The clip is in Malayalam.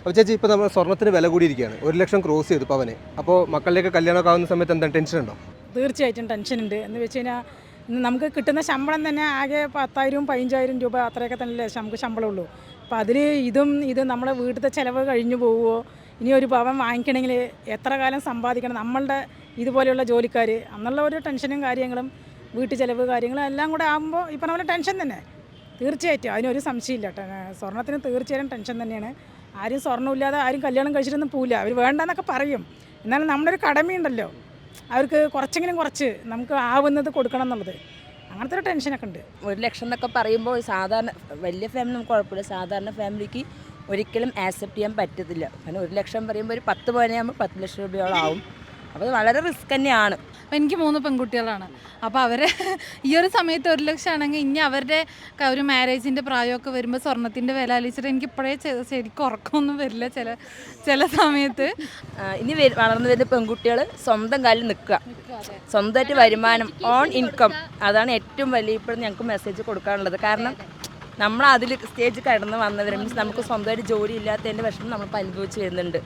അപ്പോൾ ചേച്ചി, ഇപ്പോൾ നമ്മൾ സ്വർണ്ണത്തിന് വില കൂടിയിരിക്കുകയാണ്, 1 ലക്ഷം ക്രോസ് ചെയ്തു പവന്. അപ്പോൾ മക്കളിലേക്ക് കല്യാണമൊക്കെ ആവുന്ന സമയത്ത് എന്താണ് ടെൻഷൻ ഉണ്ടോ? തീർച്ചയായിട്ടും ടെൻഷനുണ്ട്. എന്ന് വെച്ച് കഴിഞ്ഞാൽ നമുക്ക് കിട്ടുന്ന ശമ്പളം തന്നെ ആകെ 10,000 15,000 രൂപ അത്രയൊക്കെ തന്നെ നമുക്ക് ശമ്പളമുള്ളൂ. അപ്പോൾ അതിൽ ഇത് നമ്മളെ വീട്ടിലത്തെ ചിലവ് കഴിഞ്ഞു പോവുമോ, ഇനി ഒരു പവൻ വാങ്ങിക്കണമെങ്കിൽ എത്ര കാലം സമ്പാദിക്കണം നമ്മളുടെ ഇതുപോലെയുള്ള ജോലിക്കാർ എന്നുള്ള ഒരു ടെൻഷനും കാര്യങ്ങളും വീട്ടു ചിലവ് കാര്യങ്ങളും എല്ലാം കൂടെ ആകുമ്പോൾ ഇപ്പോൾ നമ്മൾ ടെൻഷൻ തന്നെ. തീർച്ചയായിട്ടും അതിനൊരു സംശയമില്ല. സ്വർണ്ണത്തിന് തീർച്ചയായും ടെൻഷൻ തന്നെയാണ്. ആരും സ്വർണ്ണമില്ലാതെ ആരും കല്യാണം കഴിച്ചിട്ടൊന്നും പോവില്ല. അവർ വേണ്ടെന്നൊക്കെ പറയും, എന്നാലും നമ്മുടെ ഒരു കടമയുണ്ടല്ലോ അവർക്ക് കുറച്ചെങ്കിലും കുറച്ച് നമുക്ക് ആവുന്നത് കൊടുക്കണം എന്നുള്ളത്. അങ്ങനത്തെ ഒരു ടെൻഷനൊക്കെ ഉണ്ട്. 1 ലക്ഷം എന്നൊക്കെ പറയുമ്പോൾ സാധാരണ വലിയ ഫാമിലി നമുക്ക് കുഴപ്പമില്ല, സാധാരണ ഫാമിലിക്ക് ഒരിക്കലും ആക്സെപ്റ്റ് ചെയ്യാൻ പറ്റത്തില്ല. കാരണം 1 ലക്ഷം പറയുമ്പോൾ ഒരു 10 പവനാകുമ്പോൾ 10 ലക്ഷം രൂപയോളം ആവും. അപ്പോൾ അത് വളരെ റിസ്ക് തന്നെയാണ്. അപ്പോൾ എനിക്ക് 3 പെൺകുട്ടികളാണ്. അപ്പോൾ അവരെ ഈ ഒരു സമയത്ത് 1 ലക്ഷം ആണെങ്കിൽ ഇനി അവരുടെ ഒരു മാരേജിൻ്റെ പ്രായമൊക്കെ വരുമ്പോൾ സ്വർണ്ണത്തിൻ്റെ വില ആലോചിച്ചിട്ട് എനിക്കിപ്പോഴേ ശരിക്കും ഉറക്കമൊന്നും വരില്ല ചില സമയത്ത്. ഇനി വളർന്നു വരുന്ന പെൺകുട്ടികൾ സ്വന്തം കാലിൽ നിൽക്കുക, സ്വന്തമായിട്ട് വരുമാനം, ഓൺ ഇൻകം, അതാണ് ഏറ്റവും വലിയ ഇപ്പോഴും ഞങ്ങൾക്ക് മെസ്സേജ് കൊടുക്കാനുള്ളത്. കാരണം നമ്മൾ അതിൽ സ്റ്റേജ് കടന്ന് വന്നവർ മീൻസ് നമുക്ക് സ്വന്തമായിട്ട് ജോലി ഇല്ലാത്തതിൻ്റെ വിഷമം നമ്മളിപ്പോൾ അനുഭവിച്ച് വരുന്നുണ്ട്.